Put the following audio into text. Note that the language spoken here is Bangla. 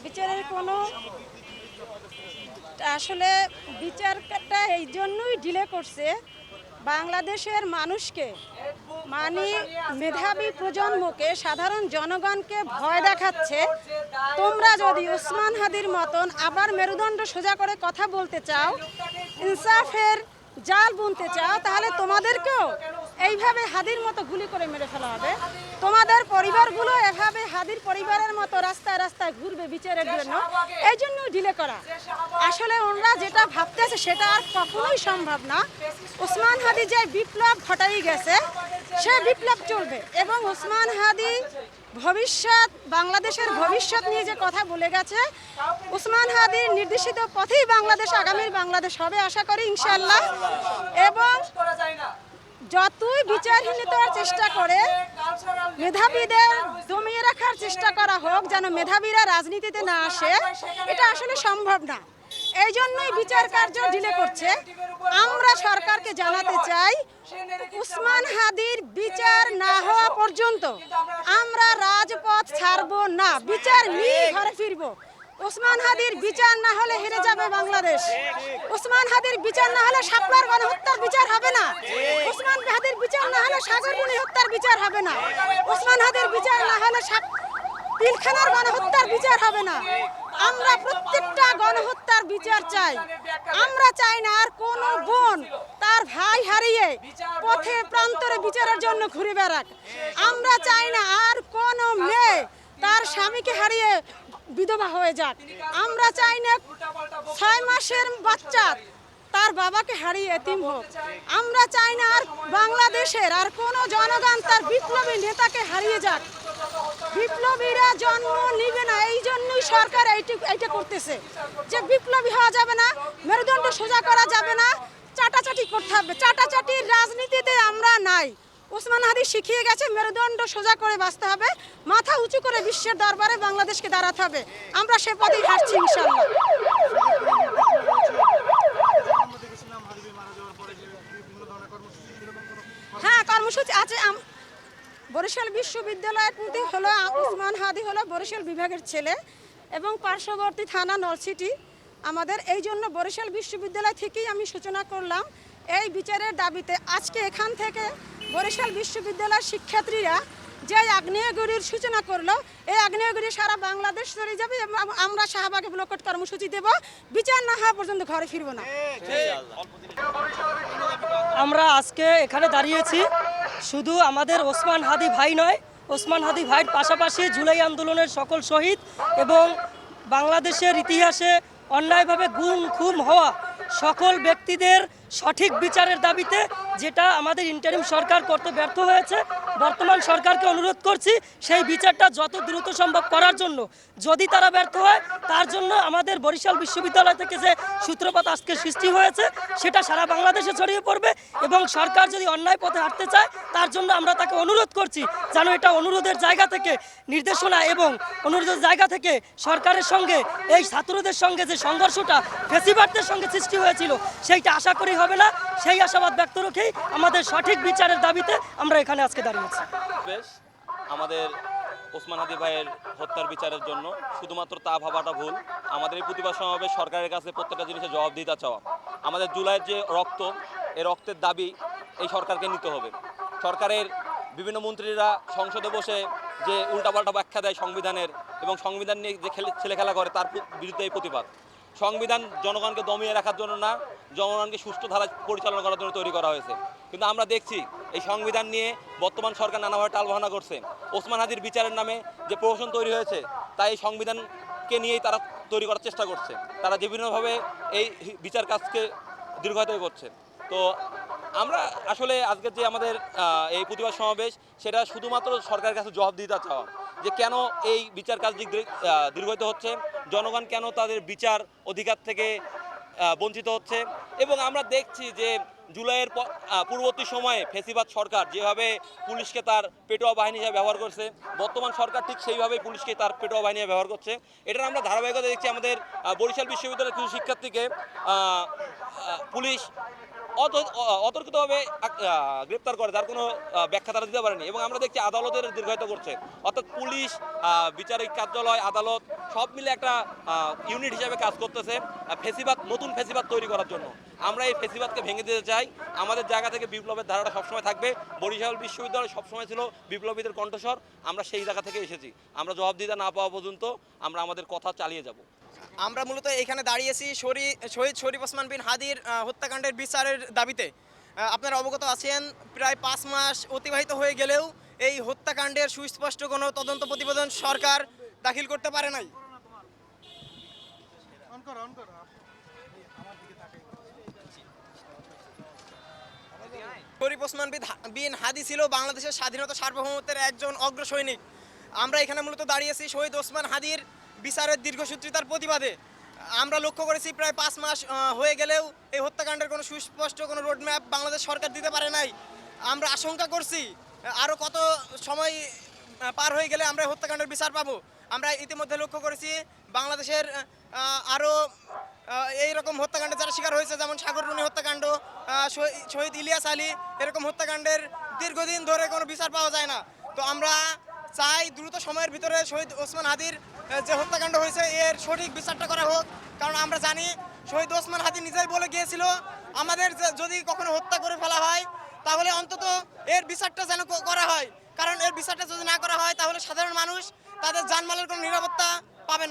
বিচারের কোনো আসলে বিচারটা এই জন্যই ডিলে করছে বাংলাদেশের মানুষকে মানে মেধাবী প্রজন্মকে সাধারণ জনগণকে ভয় দেখাচ্ছে। তোমরা যদি ওসমান হাদির মতন আবার মেরুদণ্ড সোজা করে কথা বলতে চাও, ইনসাফের জাল বুনতে চাও, তাহলে তোমাদেরকেও এইভাবে হাদির মতো গুলি করে মেরে ফেলা হবে। তোমাদের পরিবারগুলো এভাবে হাদির পরিবারের মতো রাস্তায় রাস্তায় ঘুরবে বিচারের জন্য। এই জন্যই ডিলে করা। আসলে ওনারা যেটা ভাবতেছে সেটা আর কখনোই সম্ভব না। ওসমান হাদি যে বিপ্লব ঘটাই গেছে সে বিপ্লব চলবে, এবং ওসমান হাদি ভবিষ্যৎ বাংলাদেশের ভবিষ্যৎ নিয়ে যে কথা বলে গেছে, ওসমান হাদির নির্দেশিত পথেই বাংলাদেশ আগামীর বাংলাদেশ হবে আশা করি ইনশাআল্লাহ। এবং যতই বিচারহীনতার চেষ্টা করে মেধাবীদের দমিয়ে রাখার চেষ্টা করা হোক, যেন মেধাবীরা রাজনীতিতে না আসে, এটা আসলে সম্ভব না। এই জন্যই বিচার কার্য ডিলে করছে। আমরা সরকারকে জানাতে চাই, ওসমান হাদির বিচার না হওয়া পর্যন্ত আমরা রাজপথ ছাড়বো না, বিচার নিয়ে ঘরে ফিরবো। ওসমান হাদির বিচার না হলে হেরে যাবে বাংলাদেশ। ওসমান হাদির বিচার না হলে শাপলার গণহত্যার বিচার হবে না। ওসমান হাদির বিচার না হলে সাগরবুনি হত্যার বিচার হবে না। ওসমান হাদির বিচার না হলে পিলখানার গণহত্যার বিচার হবে না। আমরা প্রত্যেকটা গণহত্যার বিচার চাই। আমরা চাই না আর কোনো বোন তার ভাই হারিয়ে পথে প্রান্তরে বিচারের জন্য ঘুরে বেড়াক। আমরা চাই না আর কোনো মেয়ে তার স্বামীকে হারিয়ে বিধবা হয়ে যাক। আমরা চাই না 6 মাসের বাচ্চা তার বাবাকে হারিয়ে এতিম হোক। আমরা চাই না আর বাংলাদেশের আর কোনো জনগণ তার বিপ্লবী নেতাকে হারিয়ে যাক। বিপ্লবীরা জন্ম নিবে না, এই জন্যই সরকার এইটা করতেছে যে বিপ্লবী হওয়া যাবে না, মেরুদণ্ড সোজা করা যাবে না, চাটাচাটি করতে হবে। চাটাচাটির রাজনীতিতে আমরা নাই। ওসমান হাদি শিখিয়ে গেছে মেরুদণ্ড সোজা করে বাঁচতে হবে, মাথা উঁচু করে বিশ্বের দরবারে বাংলাদেশকে দাঁড়াতে হবে। আমরা সে পথেই হাঁটছি ইনশাআল্লাহ। হ্যাঁ, কর্মসূচি আছে। বরিশাল বিশ্ববিদ্যালয়ের প্রতি হলো ওসমান হাদি হলো বরিশাল বিভাগের ছেলে এবং পার্শ্ববর্তী থানা নলছিটি আমাদের। এই জন্য বরিশাল বিশ্ববিদ্যালয় থেকেই আমি সূচনা করলাম এই বিচারের দাবিতে। আজকে এখান থেকে বরিশাল বিশ্ববিদ্যালয়ের শিক্ষার্থীরা যে আগ্নেয়গিরির সূচনা করলো, এই আগ্নেয়গিরি সারা বাংলাদেশ চলে যাবে এবং আমরা শাহবাগে ব্লকট কর্মসূচি দেব। বিচার না হওয়া পর্যন্ত ঘরে ফিরবো না। আমরা আজকে এখানে দাঁড়িয়েছি শুধু আমাদের ওসমান হাদি ভাই নয়, ওসমান হাদি ভাইয়ের পাশাপাশি জুলাই আন্দোলনের সকল শহীদ এবং বাংলাদেশের ইতিহাসে অন্যায়ভাবে গুম খুন হওয়া সকল ব্যক্তিদের সঠিক বিচারের দাবিতে, যেটা আমাদের ইন্টারিম সরকার করতে ব্যর্থ হয়েছে। বর্তমান সরকারকে অনুরোধ করছি সেই বিচারটা যত দ্রুত সম্ভব করার জন্য। যদি তারা ব্যর্থ হয়, তার জন্য আমাদের বরিশাল বিশ্ববিদ্যালয় থেকে যে সূত্রপাত আজকে সৃষ্টি হয়েছে সেটা সারা বাংলাদেশে ছড়িয়ে পড়বে। এবং সরকার যদি অন্যায় পথে হাঁটতে চায়, তার জন্য আমরা তাকে অনুরোধ করছি যেন এটা অনুরোধের জায়গা থেকে নির্দেশনা এবং অনুরোধের জায়গা থেকে সরকারের সঙ্গে এই ছাত্রদের সঙ্গে যে সংঘর্ষটা ফেসিবাদদের সঙ্গে সৃষ্টি হয়েছিল সেইটা আশা করি হবে না। সেই আশাবাদ ব্যক্ত রেখেই আমাদের সঠিক বিচারের দাবিতে আমরা এখানে আজকে দাঁড়িয়েছি। আমাদের ওসমান হাদি ভাইয়ের হত্যার বিচারের জন্য শুধুমাত্র তা ভাবাটা ভুল। আমাদের এই প্রতিবাদ সমাবেশ সরকারের কাছে প্রত্যেকটা জিনিসের জবাবদিহিতা চাওয়া। আমাদের জুলাইয়ের যে রক্ত, এই রক্তের দাবি এই সরকারকে নিতে হবে। সরকারের বিভিন্ন মন্ত্রীরা সংসদে বসে যে উল্টাপাল্টা ব্যাখ্যা দেয় সংবিধানের এবং সংবিধান নিয়ে যে ছেলেখেলা করে, তার বিরুদ্ধে এই প্রতিবাদ। সংবিধান জনগণকে দমিয়ে রাখার জন্য না, জনগণকে সুষ্ঠু ধারা পরিচালনা করার জন্য তৈরি করা হয়েছে। কিন্তু আমরা দেখছি এই সংবিধান নিয়ে বর্তমান সরকার নানাভাবে টালবাহানা করছে। ওসমান হাদির বিচারের নামে যে প্রহসন তৈরি হয়েছে, তাই এই সংবিধানকে নিয়েই তারা তৈরি করার চেষ্টা করছে। তারা বিভিন্নভাবে এই বিচার কাজকে দীর্ঘায়িত করছে। তো আমরা আসলে আজকের যে আমাদের এই প্রতিবাদ সমাবেশ, সেটা শুধুমাত্র সরকারের কাছে জবাবদিহিতা চাওয়া, যে কেন এই বিচার কাজ দীর্ঘায়িত হচ্ছে, জনগণ কেন তাদের বিচার অধিকার থেকে বঞ্চিত হচ্ছে। এবং আমরা দেখছি যে জুলাইয়ের পূর্ববর্তী সময়ে ফেসিবাদ সরকার যেভাবে পুলিশকে তার পেটোয়া বাহিনী হিসেবে ব্যবহার করছে, বর্তমান সরকার ঠিক সেইভাবেই পুলিশকে তার পেটোয়া বাহিনী ব্যবহার করছে। এটার আমরা ধারাবাহিকতা দেখছি। আমাদের বরিশাল বিশ্ববিদ্যালয়ের কিছু শিক্ষার্থীকে পুলিশ অতর্কিতভাবে গ্রেপ্তার করে, যার কোনো ব্যাখ্যা তারা দিতে পারেনি। এবং আমরা দেখছি আদালতের দীর্ঘায়িত করছে, অর্থাৎ পুলিশ, বিচারিক কার্যালয়, আদালত সব মিলে একটা ইউনিট হিসেবে কাজ করতেছে ফেসিবাদ, নতুন ফেসিবাদ তৈরি করার জন্য। আমরা এই ফেসিবাদকে ভেঙে দিতে চাই। আমাদের জায়গা থেকে বিপ্লবের ধারাটা সবসময় থাকবে। বরিশাল বিশ্ববিদ্যালয় সবসময় ছিল বিপ্লবীদের কণ্ঠস্বর। আমরা সেই জায়গা থেকে এসেছি। আমরা জবাবদিহিতা না পাওয়া পর্যন্ত আমরা আমাদের কথা চালিয়ে যাব। আমরা মূলত এখানে দাঁড়িয়েছি শহীদ শরীফ ওসমান বিন হাদির হত্যাকাণ্ডের বিচারের দাবিতে। আপনারা অবগত আছেন, প্রায় 5 মাস অতিবাহিত হয়ে গেলেও এই হত্যাকাণ্ডের সুস্পষ্ট কোনো তদন্ত প্রতিবেদন সরকার দাখিল করতে পারে নাই। শরীফ ওসমান বিন হাদি ছিল বাংলাদেশের স্বাধীনতা সার্বভৌমত্বের একজন অগ্র সৈনিক। আমরা এখানে মূলত দাঁড়িয়েছি শহীদ ওসমান হাদির বিচারের দীর্ঘসূত্রিতার প্রতিবাদে। আমরা লক্ষ্য করেছি প্রায় 5 মাস হয়ে গেলেও এই হত্যাকাণ্ডের কোনো সুস্পষ্ট কোনো রোডম্যাপ বাংলাদেশ সরকার দিতে পারে নাই। আমরা আশঙ্কা করছি আরও কত সময় পার হয়ে গেলে আমরা এই হত্যাকাণ্ডের বিচার পাবো। আমরা ইতিমধ্যে লক্ষ্য করেছি বাংলাদেশের আরও এইরকম হত্যাকাণ্ডে যারা শিকার হয়েছে, যেমন সাগররুনি হত্যাকাণ্ড, শহীদ ইলিয়াস আলী, এরকম হত্যাকাণ্ডের দীর্ঘদিন ধরে কোনো বিচার পাওয়া যায় না। তো আমরা চাই দ্রুত সময়ের ভিতরে শহীদ ওসমান হাদির যে হত্যাকাণ্ড হয়েছে এর সঠিক বিচারটা করা হোক। কারণ আমরা জানি শহীদ ওসমান হাদি নিজেই বলে গিয়েছিল, আমাদের যদি কখনো হত্যা করে ফেলা হয় তাহলে অন্তত এর বিচারটা যেন করা হয়। কারণ এর বিচারটা যদি না করা হয় তাহলে সাধারণ মানুষ তাদের জানমালের কোনো নিরাপত্তা পাবে না।